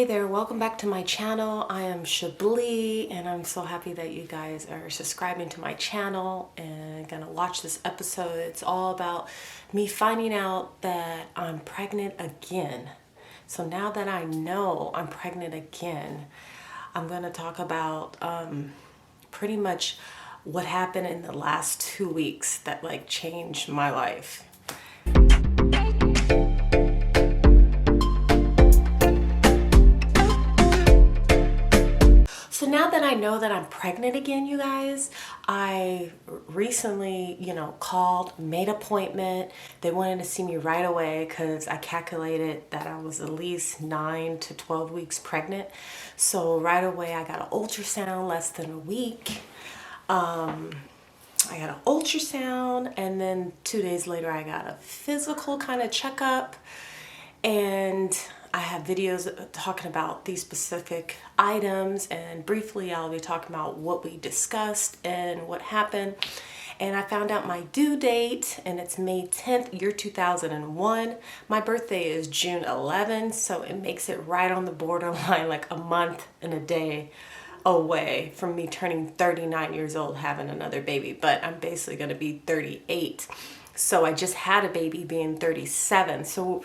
Hey there, welcome back to my channel. I am Chablis and I'm so happy that you guys are subscribing to my channel and gonna watch this episode. It's all about me finding out that I'm pregnant again. So now that I know I'm pregnant again, I'm gonna talk about pretty much what happened in the last 2 weeks that like changed my life. So now that I know that I'm pregnant again, you guys, I recently, called, made an appointment. They wanted to see me right away because I calculated that I was at least 9 to 12 weeks pregnant. So right away, I got an ultrasound less than a week. I got an ultrasound, and then 2 days later, I got a physical kind of checkup. And I have videos talking about these specific items, and briefly I'll be talking about what we discussed and what happened. And I found out my due date, and it's May 10th, year 2001. My birthday is June 11th, so it makes it right on the borderline, like a month and a day away from me turning 39 years old, having another baby. But I'm basically going to be 38. So I just had a baby being 37. So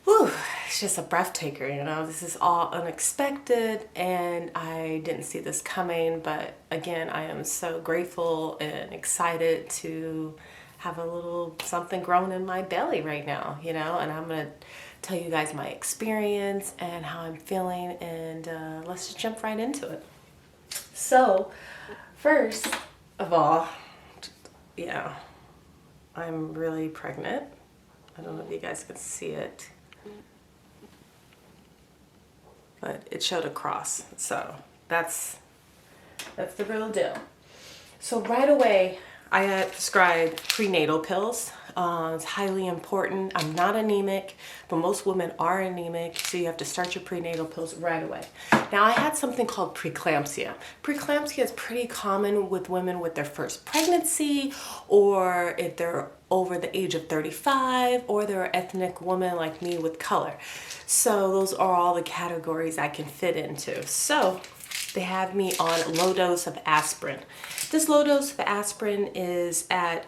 whew, it's just a breath taker, This is all unexpected and I didn't see this coming, but again, I am so grateful and excited to have a little something growing in my belly right now, and I'm going to tell you guys my experience and how I'm feeling, and let's just jump right into it. So, first of all, I'm really pregnant. I don't know if you guys can see it, but it showed a cross. So that's the real deal. So right away, I got prescribed prenatal pills. It's highly important. I'm not anemic, but most women are anemic, so you have to start your prenatal pills right away. Now, I had something called preeclampsia. Preeclampsia is pretty common with women with their first pregnancy, or if they're over the age of 35, or they're an ethnic woman like me with color. So those are all the categories I can fit into. So they have me on low dose of aspirin. This low dose of aspirin is at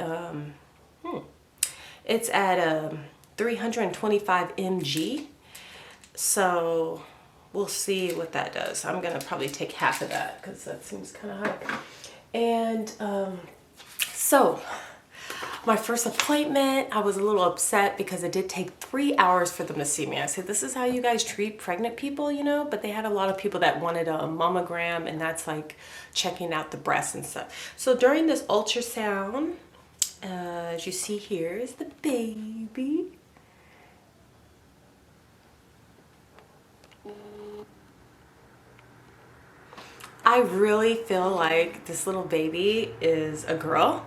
325 mg. So we'll see what that does. I'm gonna probably take half of that because that seems kind of high. And so my first appointment, I was a little upset because it did take 3 hours for them to see me. I said, this is how you guys treat pregnant people, but they had a lot of people that wanted a mammogram, and that's like checking out the breasts and stuff. So during this ultrasound, as you see here is the baby. I really feel like this little baby is a girl.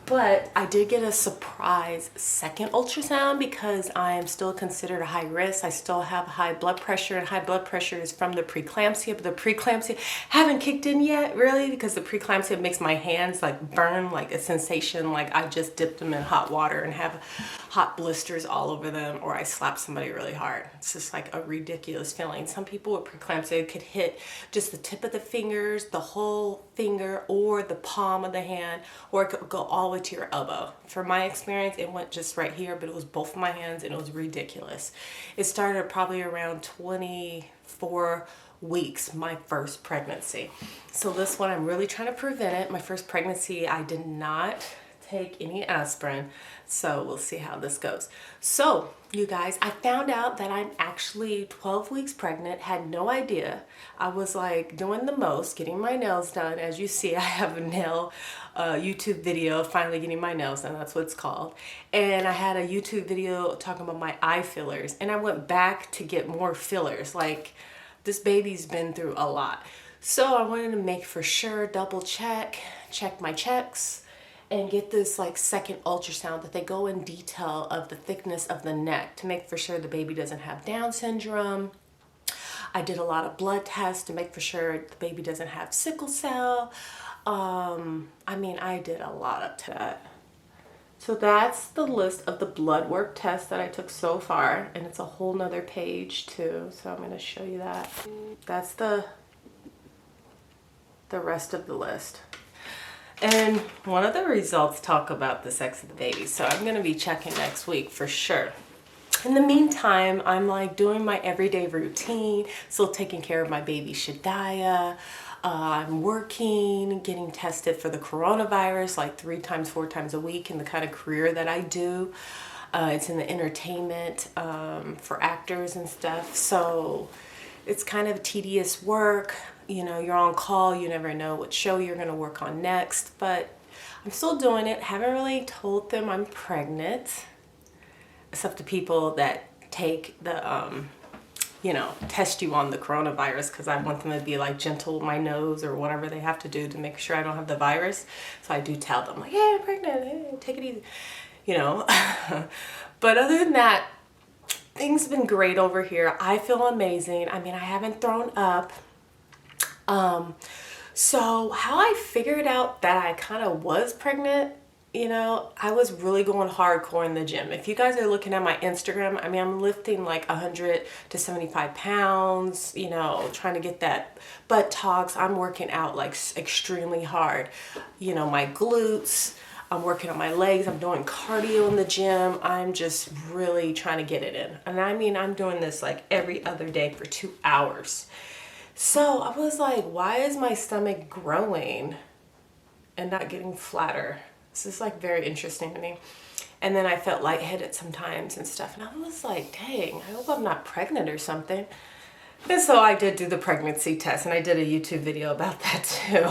But I did get a surprise second ultrasound because I am still considered a high risk. I still have high blood pressure, and high blood pressure is from the preeclampsia, but the preeclampsia haven't kicked in yet, really, because the preeclampsia makes my hands like burn, like a sensation like I just dipped them in hot water and have hot blisters all over them, or I slap somebody really hard. It's just like a ridiculous feeling. Some people with preeclampsia could hit just the tip of the fingers, the whole finger, or the palm of the hand, or it could go all the way to your elbow. For my experience, it went just right here, but it was both of my hands, and it was ridiculous. It started probably around 24 weeks, my first pregnancy. So this one, I'm really trying to prevent it. My first pregnancy, I did not take any aspirin, so we'll see how this goes. So you guys, I found out that I'm actually 12 weeks pregnant. Had no idea. I was like doing the most, getting my nails done. As you see, I have a nail YouTube video, finally getting my nails done. That's what it's called. And I had a YouTube video talking about my eye fillers, and I went back to get more fillers. Like, this baby's been through a lot. So I wanted to make for sure, double check my checks, and get this like second ultrasound that they go in detail of the thickness of the neck to make for sure the baby doesn't have Down syndrome. I did a lot of blood tests to make for sure the baby doesn't have sickle cell. I did a lot up to that. So that's the list of the blood work tests that I took so far, and it's a whole nother page too, so I'm going to show you that. That's the rest of the list. And one of the results talk about the sex of the baby, so I'm going to be checking next week for sure. In the meantime, I'm like doing my everyday routine, still taking care of my baby Shadiah. I'm working, getting tested for the coronavirus like 3 times, 4 times a week in the kind of career that I do. It's in the entertainment for actors and stuff. So it's kind of tedious work. You know, you're on call. You never know what show you're going to work on next. But I'm still doing it. Haven't really told them I'm pregnant. Except to people that take the, you know, test you on the coronavirus, because I want them to be like gentle with my nose or whatever they have to do to make sure I don't have the virus. So I do tell them like, yeah, I'm pregnant, hey, take it easy, you know. But other than that, things have been great over here. I feel amazing. I mean, I haven't thrown up. So how I figured out that I kind of was pregnant, you know, I was really going hardcore in the gym. If you guys are looking at my Instagram, I mean, I'm lifting like 100 to 75 pounds, you know, trying to get that buttocks. I'm working out like extremely hard. You know, my glutes, I'm working on my legs. I'm doing cardio in the gym. I'm just really trying to get it in. And I mean, I'm doing this like every other day for 2 hours. So I was like, why is my stomach growing and not getting flatter? This is like very interesting to me. And then I felt lightheaded sometimes and stuff. And I was like, dang, I hope I'm not pregnant or something. And so I did do the pregnancy test, and I did a YouTube video about that too.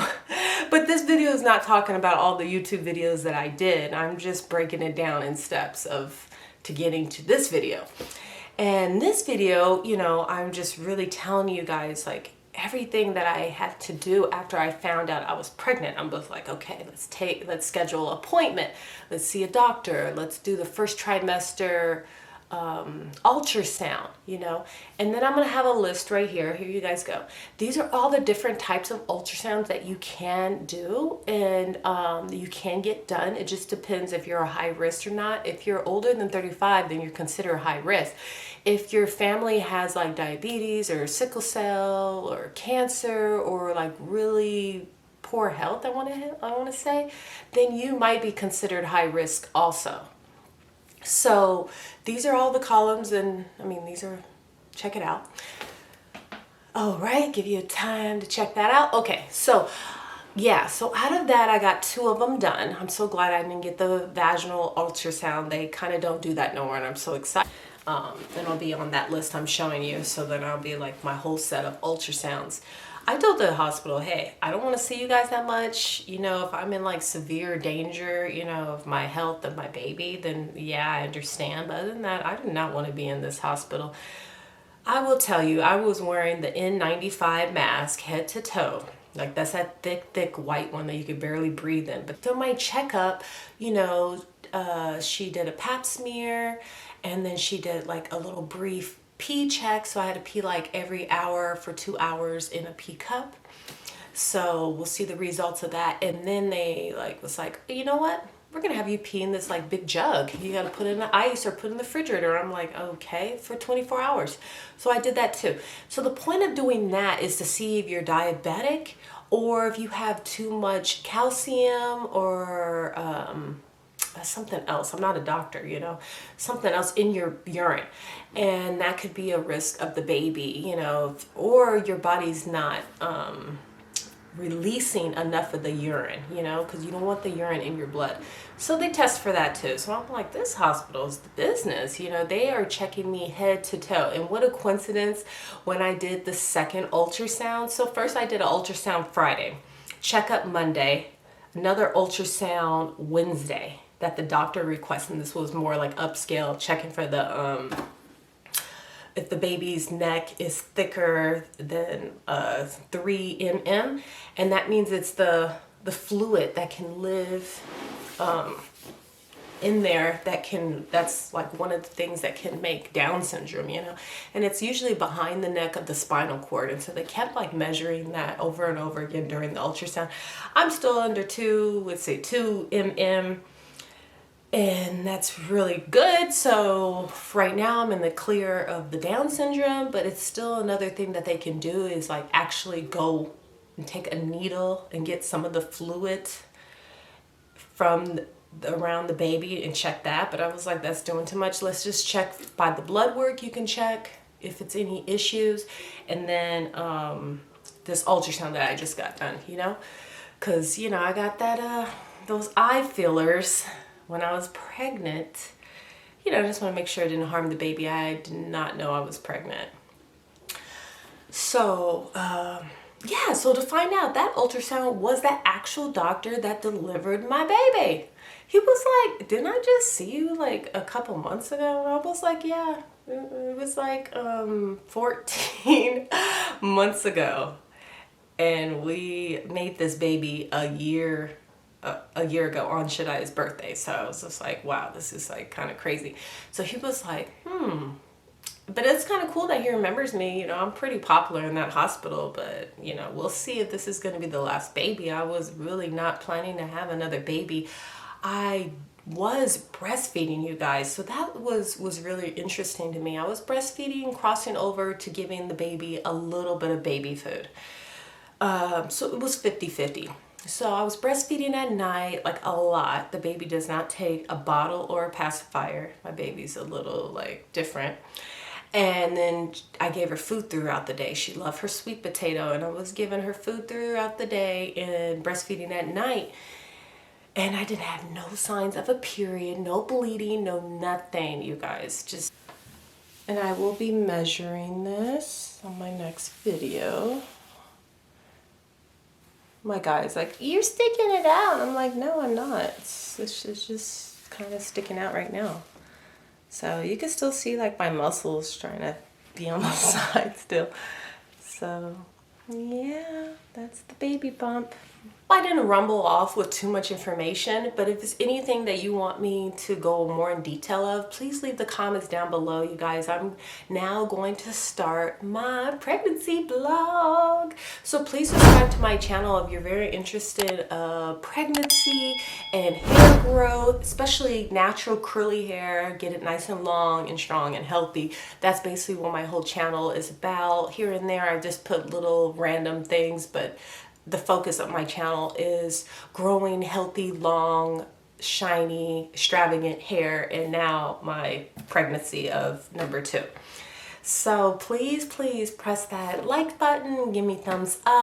But this video is not talking about all the YouTube videos that I did. I'm just breaking it down in steps to getting to this video. And this video, you know, I'm just really telling you guys like everything that I had to do after I found out I was pregnant. I'm both like, okay, let's schedule an appointment. Let's see a doctor. Let's do the first trimester ultrasound, you know. And then I'm going to have a list right here. Here you guys go. These are all the different types of ultrasounds that you can do and you can get done. It just depends if you're a high risk or not. If you're older than 35, then you're considered high risk. If your family has like diabetes or sickle cell or cancer or like really poor health, I want to say, then you might be considered high risk also. So these are all the columns, and I mean, these are, check it out. All right, give you time to check that out. Okay, so yeah, so out of that, I got 2 of them done. I'm so glad I didn't get the vaginal ultrasound. They kind of don't do that no more, and I'm so excited. Then I'll be on that list I'm showing you, so then I'll be like my whole set of ultrasounds. I told the hospital, hey, I don't want to see you guys that much. You know, if I'm in like severe danger, you know, of my health of my baby, then yeah, I understand. But other than that, I do not want to be in this hospital. I will tell you, I was wearing the N95 mask head to toe. Like that's that thick white one that you could barely breathe in. But so my checkup, you know, she did a pap smear, and then she did like a little brief pee check. So I had to pee like every hour for 2 hours in a pee cup. So we'll see the results of that. And then they was like, you know what? We're going to have you pee in this like big jug. You got to put it in the ice or put it in the refrigerator. I'm like, okay, for 24 hours. So I did that too. So the point of doing that is to see if you're diabetic or if you have too much calcium or something else. I'm not a doctor, you know, something else in your urine. And that could be a risk of the baby, you know, or your body's not releasing enough of the urine, you know, because you don't want the urine in your blood. So they test for that too. So I'm like, this hospital is the business, you know, they are checking me head to toe. And what a coincidence when I did the second ultrasound. So first I did an ultrasound Friday, checkup Monday, another ultrasound Wednesday that the doctor requested. And this was more like upscale, checking for the if the baby's neck is thicker than 3 mm, and that means it's the fluid that can live in there that's like one of the things that can make Down syndrome, you know, and it's usually behind the neck of the spinal cord. And so they kept like measuring that over and over again during the ultrasound. I'm still under 2 mm. and that's really good. So right now I'm in the clear of the Down syndrome, but it's still another thing that they can do is like actually go and take a needle and get some of the fluid from around the baby and check that. But I was like, that's doing too much. Let's just check by the blood work. You can check if it's any issues, and then this ultrasound that I just got done, you know, because you know I got that those eye fillers when I was pregnant. You know, I just want to make sure it didn't harm the baby. I did not know I was pregnant. So yeah, so to find out, that ultrasound was the actual doctor that delivered my baby. He was like, didn't I just see you like a couple months ago? And I was like, yeah, it was like 14 months ago. And we made this baby a year ago on Shadia's birthday. So I was just like, wow, this is like kind of crazy. So he was like, but it's kind of cool that he remembers me. You know, I'm pretty popular in that hospital, but you know, we'll see if this is going to be the last baby. I was really not planning to have another baby. I was breastfeeding, you guys, so that was really interesting to me. I was breastfeeding, crossing over to giving the baby a little bit of baby food. So it was 50-50. So I was breastfeeding at night, like a lot. The baby does not take a bottle or a pacifier. My baby's a little like different. And then I gave her food throughout the day. She loved her sweet potato, and I was giving her food throughout the day and breastfeeding at night. And I didn't have no signs of a period, no bleeding, no nothing, you guys. Just, and I will be measuring this on my next video. My guy's like, you're sticking it out. I'm like, no, I'm not. It's just kind of sticking out right now. So you can still see like my muscles trying to be on the side still. So yeah, that's the baby bump. I didn't rumble off with too much information, but if there's anything that you want me to go more in detail of, please leave the comments down below, you guys. I'm now going to start my pregnancy blog. So please subscribe to my channel if you're very interested in pregnancy and hair growth, especially natural curly hair, get it nice and long and strong and healthy. That's basically what my whole channel is about. Here and there, I just put little random things, but the focus of my channel is growing healthy, long, shiny, extravagant hair, and now my pregnancy of number 2. So please press that like button, give me thumbs up.